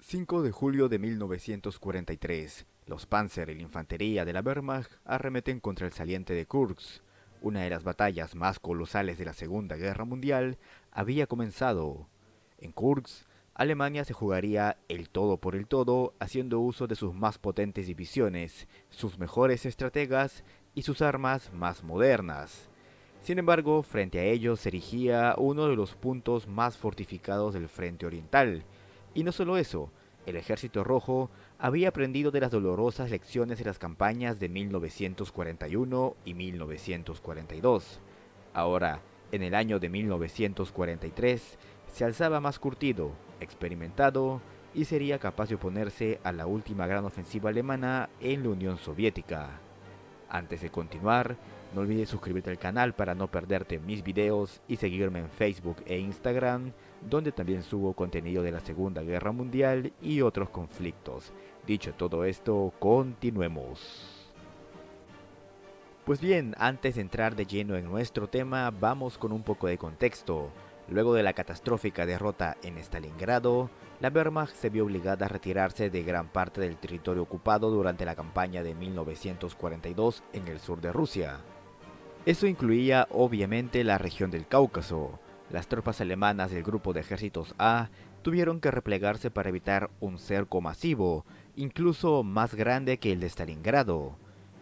5 de julio de 1943, los Panzer y la infantería de la Wehrmacht arremeten contra el saliente de Kursk. Una de las batallas más colosales de la Segunda Guerra Mundial había comenzado. En Kursk, Alemania se jugaría el todo por el todo, haciendo uso de sus más potentes divisiones, sus mejores estrategas y sus armas más modernas. Sin embargo, frente a ellos se erigía uno de los puntos más fortificados del frente oriental. Y no solo eso, el Ejército Rojo había aprendido de las dolorosas lecciones de las campañas de 1941 y 1942. Ahora, en el año de 1943, se alzaba más curtido, experimentado y sería capaz de oponerse a la última gran ofensiva alemana en la Unión Soviética. Antes de continuar, no olvides suscribirte al canal para no perderte mis videos y seguirme en Facebook e Instagram, donde también subo contenido de la Segunda Guerra Mundial y otros conflictos. Dicho todo esto, continuemos. Pues bien, antes de entrar de lleno en nuestro tema, vamos con un poco de contexto. Luego de la catastrófica derrota en Stalingrado, la Wehrmacht se vio obligada a retirarse de gran parte del territorio ocupado durante la campaña de 1942 en el sur de Rusia. Eso incluía obviamente la región del Cáucaso. Las tropas alemanas del grupo de ejércitos A tuvieron que replegarse para evitar un cerco masivo, incluso más grande que el de Stalingrado.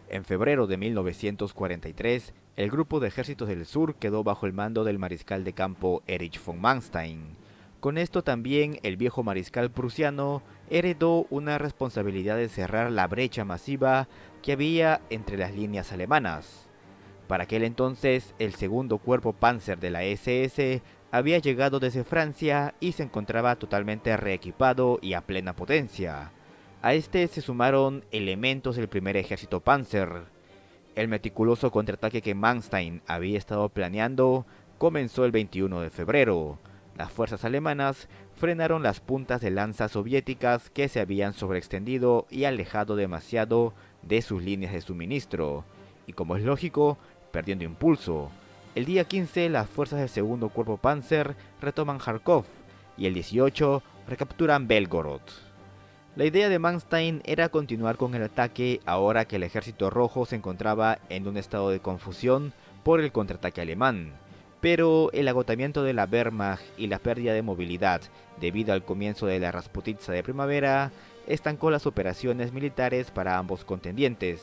En febrero de 1943, el grupo de ejércitos del sur quedó bajo el mando del mariscal de campo Erich von Manstein. Con esto también el viejo mariscal prusiano heredó una responsabilidad de cerrar la brecha masiva que había entre las líneas alemanas. Para aquel entonces, el segundo cuerpo Panzer de la SS había llegado desde Francia y se encontraba totalmente reequipado y a plena potencia. A este se sumaron elementos del primer ejército Panzer. El meticuloso contraataque que Manstein había estado planeando comenzó el 21 de febrero. Las fuerzas alemanas frenaron las puntas de lanza soviéticas que se habían sobreextendido y alejado demasiado de sus líneas de suministro, y como es lógico, perdiendo impulso. El día 15 las fuerzas del segundo cuerpo Panzer retoman Kharkov y el 18 recapturan Belgorod. La idea de Manstein era continuar con el ataque ahora que el ejército rojo se encontraba en un estado de confusión por el contraataque alemán, pero el agotamiento de la Wehrmacht y la pérdida de movilidad debido al comienzo de la Rasputitsa de primavera estancó las operaciones militares para ambos contendientes.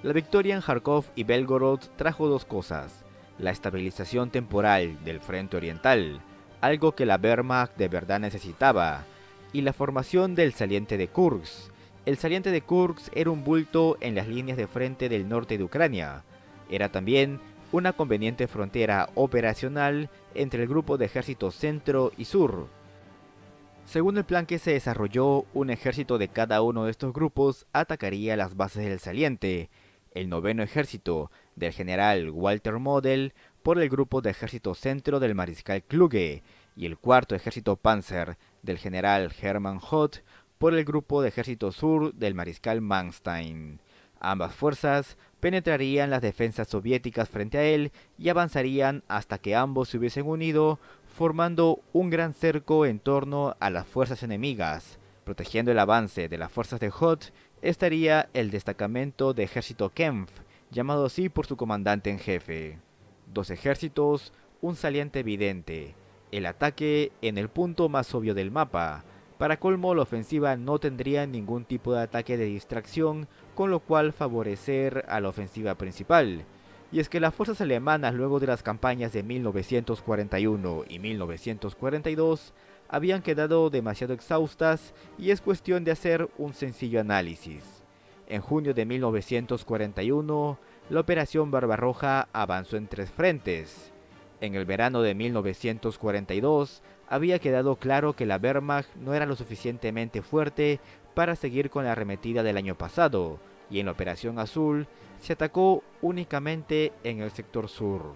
La victoria en Kharkov y Belgorod trajo dos cosas: la estabilización temporal del frente oriental, algo que la Wehrmacht de verdad necesitaba, y la formación del saliente de Kursk. El saliente de Kursk era un bulto en las líneas de frente del norte de Ucrania. Era también una conveniente frontera operacional entre el grupo de ejércitos centro y sur. Según el plan que se desarrolló, un ejército de cada uno de estos grupos atacaría las bases del saliente. El noveno ejército del general Walter Model por el grupo de ejército centro del mariscal Kluge y el cuarto ejército Panzer del general Hermann Hoth por el grupo de ejército sur del mariscal Manstein. Ambas fuerzas penetrarían las defensas soviéticas frente a él y avanzarían hasta que ambos se hubiesen unido, formando un gran cerco en torno a las fuerzas enemigas. Protegiendo el avance de las fuerzas de Hoth estaría el destacamento de ejército Kempf, llamado así por su comandante en jefe. Dos ejércitos, un saliente evidente, el ataque en el punto más obvio del mapa. Para colmo, la ofensiva no tendría ningún tipo de ataque de distracción, con lo cual favorecer a la ofensiva principal. Y es que las fuerzas alemanas, luego de las campañas de 1941 y 1942, habían quedado demasiado exhaustas y es cuestión de hacer un sencillo análisis. En junio de 1941, la Operación Barbarroja avanzó en tres frentes. En el verano de 1942 había quedado claro que la Wehrmacht no era lo suficientemente fuerte para seguir con la arremetida del año pasado, y en la Operación Azul se atacó únicamente en el sector sur.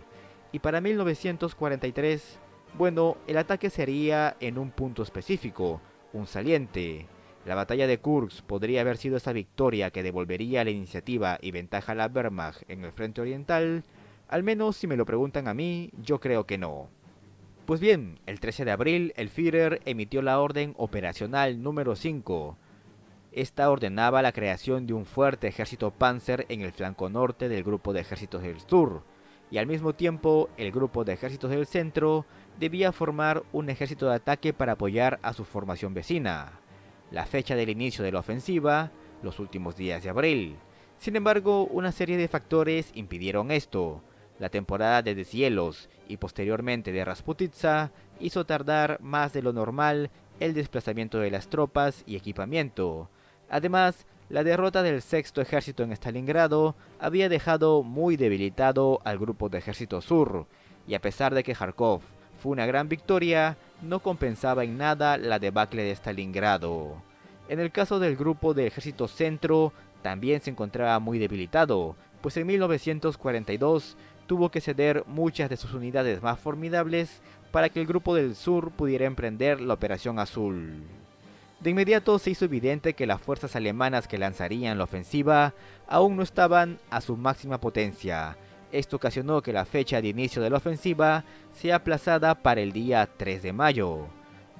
Y para 1943, bueno, el ataque sería en un punto específico, un saliente. La batalla de Kursk podría haber sido esa victoria que devolvería la iniciativa y ventaja a la Wehrmacht en el frente oriental. Al menos si me lo preguntan a mí, yo creo que no. Pues bien, el 13 de abril el Führer emitió la orden operacional número 5. Esta ordenaba la creación de un fuerte ejército panzer en el flanco norte del grupo de ejércitos del sur, y al mismo tiempo el grupo de ejércitos del centro debía formar un ejército de ataque para apoyar a su formación vecina. La fecha del inicio de la ofensiva, los últimos días de abril. Sin embargo, una serie de factores impidieron esto. La temporada de deshielos y posteriormente de Rasputitsa hizo tardar más de lo normal el desplazamiento de las tropas y equipamiento. Además, la derrota del sexto ejército en Stalingrado había dejado muy debilitado al grupo de ejército sur, y a pesar de que Kharkov fue una gran victoria, no compensaba en nada la debacle de Stalingrado. En el caso del grupo de ejército centro, también se encontraba muy debilitado, pues en 1942 tuvo que ceder muchas de sus unidades más formidables para que el grupo del sur pudiera emprender la Operación Azul. De inmediato se hizo evidente que las fuerzas alemanas que lanzarían la ofensiva aún no estaban a su máxima potencia. Esto ocasionó que la fecha de inicio de la ofensiva sea aplazada para el día 3 de mayo.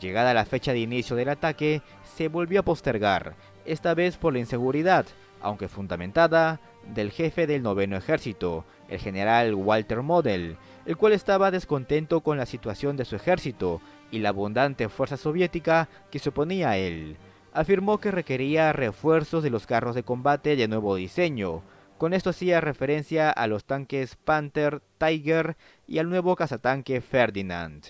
Llegada la fecha de inicio del ataque, se volvió a postergar, esta vez por la inseguridad, aunque fundamentada, del jefe del noveno ejército, el general Walter Model, el cual estaba descontento con la situación de su ejército y la abundante fuerza soviética que se oponía a él. Afirmó que requería refuerzos de los carros de combate de nuevo diseño. Con esto hacía referencia a los tanques Panther, Tiger y al nuevo cazatanque Ferdinand.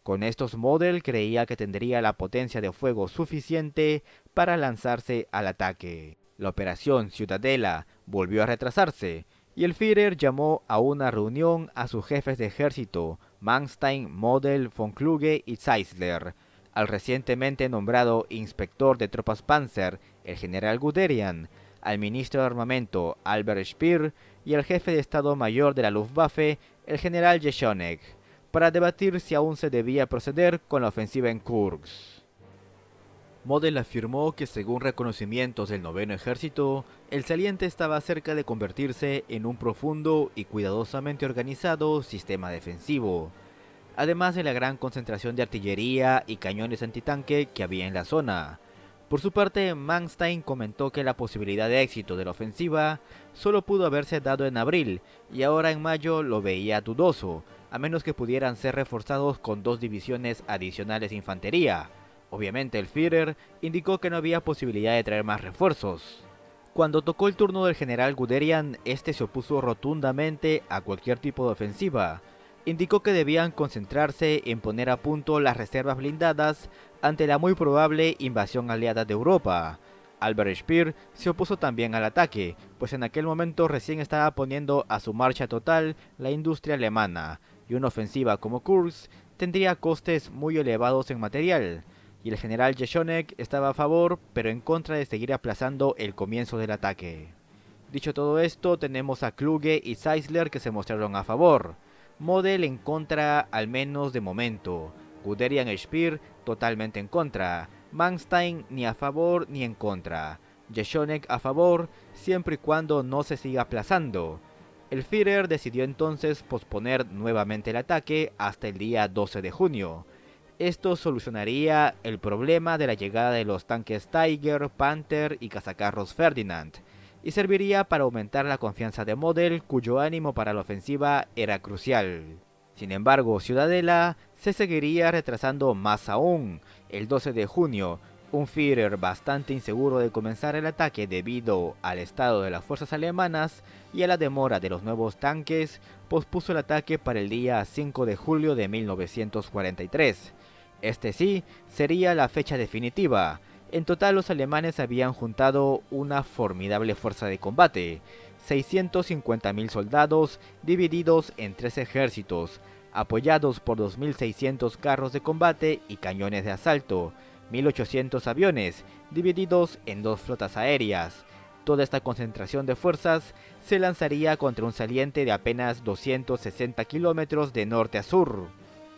Con estos Model creía que tendría la potencia de fuego suficiente para lanzarse al ataque. La operación Ciudadela volvió a retrasarse, y el Führer llamó a una reunión a sus jefes de ejército, Manstein, Model, von Kluge y Zeisler, al recientemente nombrado inspector de tropas Panzer, el general Guderian, al ministro de armamento, Albert Speer, y al jefe de Estado Mayor de la Luftwaffe, el general Jeschonnek, para debatir si aún se debía proceder con la ofensiva en Kursk. Model afirmó que según reconocimientos del noveno ejército, el saliente estaba cerca de convertirse en un profundo y cuidadosamente organizado sistema defensivo, además de la gran concentración de artillería y cañones antitanque que había en la zona. Por su parte, Manstein comentó que la posibilidad de éxito de la ofensiva solo pudo haberse dado en abril, y ahora en mayo lo veía dudoso, a menos que pudieran ser reforzados con 2 divisiones adicionales de infantería. Obviamente el Führer indicó que no había posibilidad de traer más refuerzos. Cuando tocó el turno del general Guderian, este se opuso rotundamente a cualquier tipo de ofensiva. Indicó que debían concentrarse en poner a punto las reservas blindadas ante la muy probable invasión aliada de Europa. Albert Speer se opuso también al ataque, pues en aquel momento recién estaba poniendo a su marcha total la industria alemana, y una ofensiva como Kursk tendría costes muy elevados en material. Y el general Jeschonnek estaba a favor, pero en contra de seguir aplazando el comienzo del ataque. Dicho todo esto, tenemos a Kluge y Zeisler que se mostraron a favor. Model en contra, al menos de momento. Guderian y Speer totalmente en contra. Manstein ni a favor ni en contra. Jeschonnek a favor, siempre y cuando no se siga aplazando. El Führer decidió entonces posponer nuevamente el ataque hasta el día 12 de junio. Esto solucionaría el problema de la llegada de los tanques Tiger, Panther y cazacarros Ferdinand, y serviría para aumentar la confianza de Model, cuyo ánimo para la ofensiva era crucial. Sin embargo, Ciudadela se seguiría retrasando más aún. El 12 de junio, un Führer bastante inseguro de comenzar el ataque debido al estado de las fuerzas alemanas y a la demora de los nuevos tanques, pospuso el ataque para el día 5 de julio de 1943. Este sí sería la fecha definitiva. En total los alemanes habían juntado una formidable fuerza de combate, 650.000 soldados divididos en 3 ejércitos, apoyados por 2.600 carros de combate y cañones de asalto, 1.800 aviones divididos en 2 flotas aéreas. Toda esta concentración de fuerzas se lanzaría contra un saliente de apenas 260 kilómetros de norte a sur.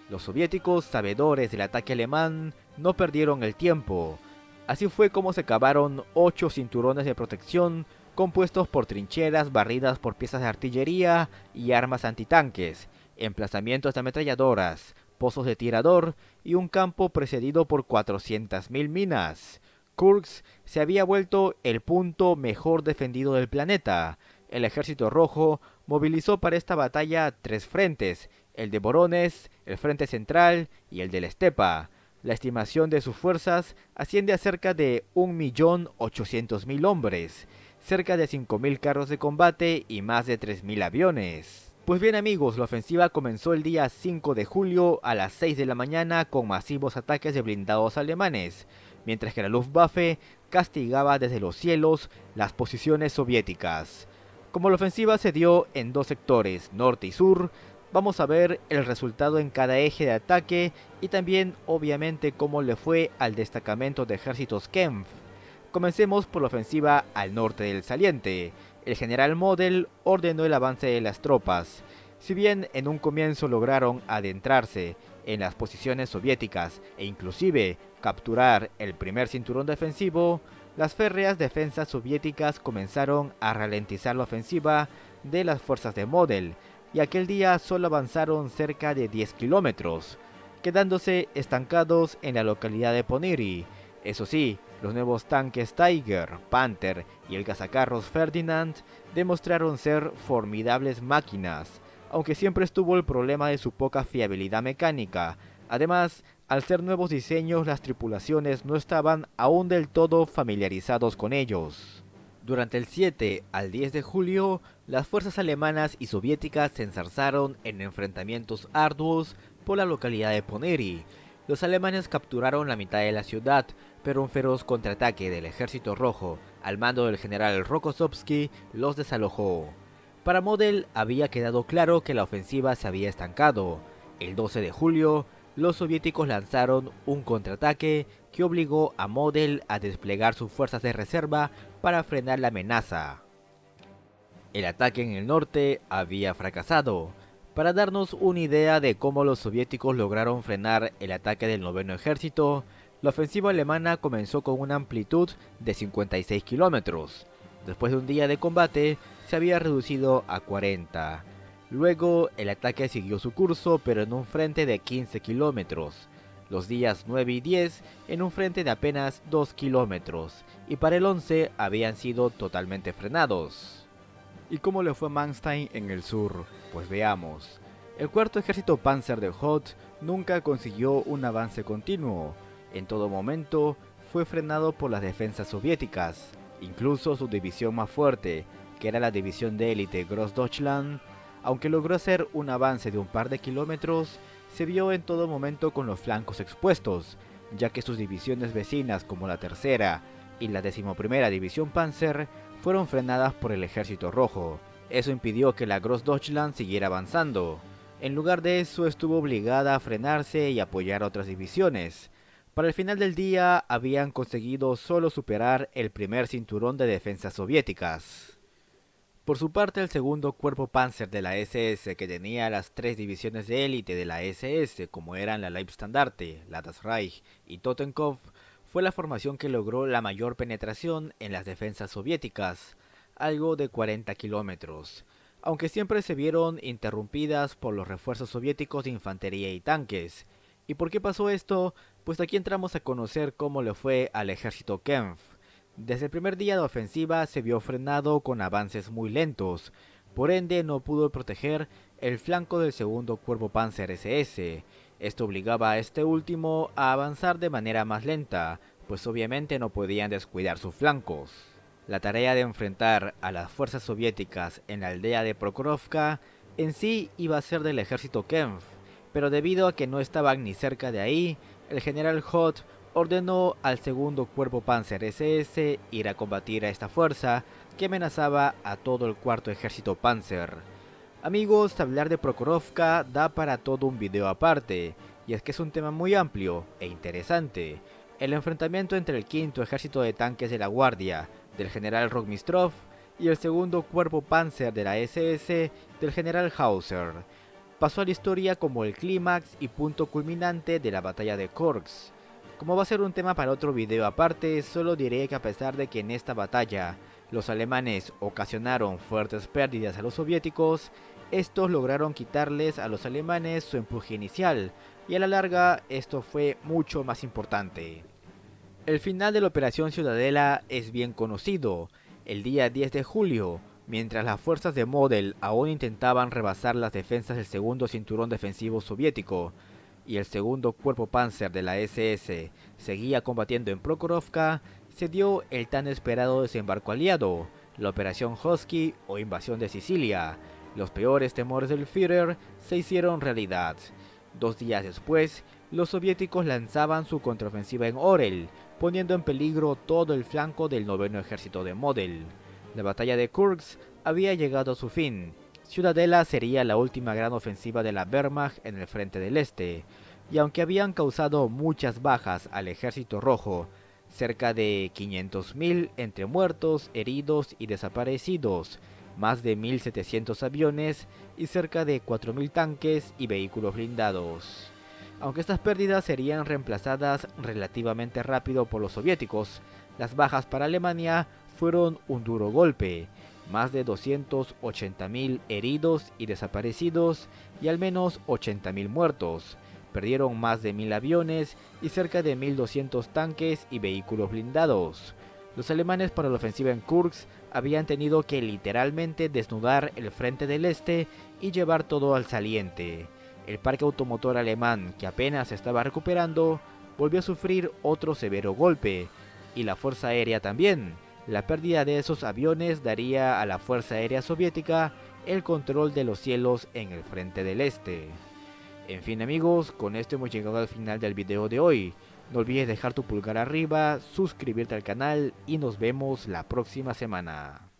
Los soviéticos, sabedores del ataque alemán, no perdieron el tiempo. Así fue como se cavaron 8 cinturones de protección compuestos por trincheras barridas por piezas de artillería y armas antitanques, emplazamientos de ametralladoras, pozos de tirador y un campo precedido por 400.000 minas. Kursk se había vuelto el punto mejor defendido del planeta. El Ejército Rojo movilizó para esta batalla 3 frentes, el de Voronezh, el Frente Central y el de la Estepa. La estimación de sus fuerzas asciende a cerca de 1.800.000 hombres, cerca de 5.000 carros de combate y más de 3.000 aviones. Pues bien amigos, la ofensiva comenzó el día 5 de julio a las 6 de la mañana con masivos ataques de blindados alemanes, mientras que la Luftwaffe castigaba desde los cielos las posiciones soviéticas. Como la ofensiva se dio en 2 sectores, norte y sur, vamos a ver el resultado en cada eje de ataque y también obviamente cómo le fue al destacamento de ejércitos Kempf. Comencemos por la ofensiva al norte del saliente. El general Model ordenó el avance de las tropas. Si bien en un comienzo lograron adentrarse en las posiciones soviéticas e inclusive capturar el primer cinturón defensivo, las férreas defensas soviéticas comenzaron a ralentizar la ofensiva de las fuerzas de Model, y aquel día solo avanzaron cerca de 10 kilómetros, quedándose estancados en la localidad de Ponyry. Eso sí, los nuevos tanques Tiger, Panther y el cazacarros Ferdinand demostraron ser formidables máquinas, aunque siempre estuvo el problema de su poca fiabilidad mecánica. Además, al ser nuevos diseños, las tripulaciones no estaban aún del todo familiarizados con ellos. Durante el 7 al 10 de julio, las fuerzas alemanas y soviéticas se enzarzaron en enfrentamientos arduos por la localidad de Ponyry. Los alemanes capturaron la mitad de la ciudad, pero un feroz contraataque del Ejército Rojo, al mando del general Rokossovski, los desalojó. Para Model había quedado claro que la ofensiva se había estancado. El 12 de julio, los soviéticos lanzaron un contraataque que obligó a Model a desplegar sus fuerzas de reserva para frenar la amenaza. El ataque en el norte había fracasado. Para darnos una idea de cómo los soviéticos lograron frenar el ataque del noveno ejército, la ofensiva alemana comenzó con una amplitud de 56 kilómetros. Después de un día de combate, se había reducido a 40. Luego, el ataque siguió su curso, pero en un frente de 15 kilómetros. Los días 9 y 10 en un frente de apenas 2 kilómetros, y para el 11 habían sido totalmente frenados. ¿Y cómo le fue a Manstein en el sur? Pues veamos. El cuarto ejército Panzer de Hoth nunca consiguió un avance continuo. En todo momento fue frenado por las defensas soviéticas. Incluso su división más fuerte, que era la división de élite Grossdeutschland, aunque logró hacer un avance de un par de kilómetros, se vio en todo momento con los flancos expuestos, ya que sus divisiones vecinas como la tercera y la 11ª División Panzer fueron frenadas por el Ejército Rojo. Eso impidió que la Grossdeutschland siguiera avanzando. En lugar de eso, estuvo obligada a frenarse y apoyar a otras divisiones. Para el final del día, habían conseguido solo superar el primer cinturón de defensas soviéticas. Por su parte, el segundo cuerpo Panzer de la SS, que tenía las 3 divisiones de élite de la SS, como eran la Leibstandarte, la Das Reich y Totenkopf, fue la formación que logró la mayor penetración en las defensas soviéticas, algo de 40 kilómetros, aunque siempre se vieron interrumpidas por los refuerzos soviéticos de infantería y tanques. ¿Y por qué pasó esto? Pues aquí entramos a conocer cómo le fue al ejército Kempf. Desde el primer día de ofensiva se vio frenado con avances muy lentos, por ende no pudo proteger el flanco del segundo cuerpo Panzer SS. Esto obligaba a este último a avanzar de manera más lenta, pues obviamente no podían descuidar sus flancos. La tarea de enfrentar a las fuerzas soviéticas en la aldea de Prokhorovka en sí iba a ser del ejército Kempf, pero debido a que no estaban ni cerca de ahí, el general Hoth ordenó al segundo cuerpo Panzer SS ir a combatir a esta fuerza que amenazaba a todo el cuarto ejército Panzer. Amigos, hablar de Prokhorovka da para todo un video aparte, y es que es un tema muy amplio e interesante. El enfrentamiento entre el quinto ejército de tanques de la Guardia del general Rokmistrov y el segundo cuerpo Panzer de la SS del general Hauser pasó a la historia como el clímax y punto culminante de la batalla de Kursk. Como va a ser un tema para otro video aparte, solo diré que a pesar de que en esta batalla los alemanes ocasionaron fuertes pérdidas a los soviéticos, Estos lograron quitarles a los alemanes su empuje inicial, y a la larga esto fue mucho más importante. El final de la Operación Ciudadela es bien conocido. El día 10 de julio, mientras las fuerzas de Model aún intentaban rebasar las defensas del segundo cinturón defensivo soviético y el segundo cuerpo Panzer de la SS seguía combatiendo en Prokhorovka, se dio el tan esperado desembarco aliado, la Operación Husky o invasión de Sicilia. Los peores temores del Führer se hicieron realidad. 2 días después, los soviéticos lanzaban su contraofensiva en Orel, poniendo en peligro todo el flanco del noveno ejército de Model. La batalla de Kursk había llegado a su fin. Ciudadela sería la última gran ofensiva de la Wehrmacht en el frente del este, y aunque habían causado muchas bajas al ejército rojo, cerca de 500.000 entre muertos, heridos y desaparecidos, más de 1.700 aviones y cerca de 4.000 tanques y vehículos blindados. Aunque estas pérdidas serían reemplazadas relativamente rápido por los soviéticos, las bajas para Alemania fueron un duro golpe, más de 280.000 heridos y desaparecidos y al menos 80.000 muertos. Perdieron más de 1.000 aviones y cerca de 1.200 tanques y vehículos blindados. Los alemanes para la ofensiva en Kursk habían tenido que literalmente desnudar el frente del este y llevar todo al saliente. El parque automotor alemán, que apenas se estaba recuperando, volvió a sufrir otro severo golpe, y la Fuerza Aérea también. La pérdida de esos aviones daría a la Fuerza Aérea Soviética el control de los cielos en el frente del este. En fin amigos, con esto hemos llegado al final del video de hoy. No olvides dejar tu pulgar arriba, suscribirte al canal y nos vemos la próxima semana.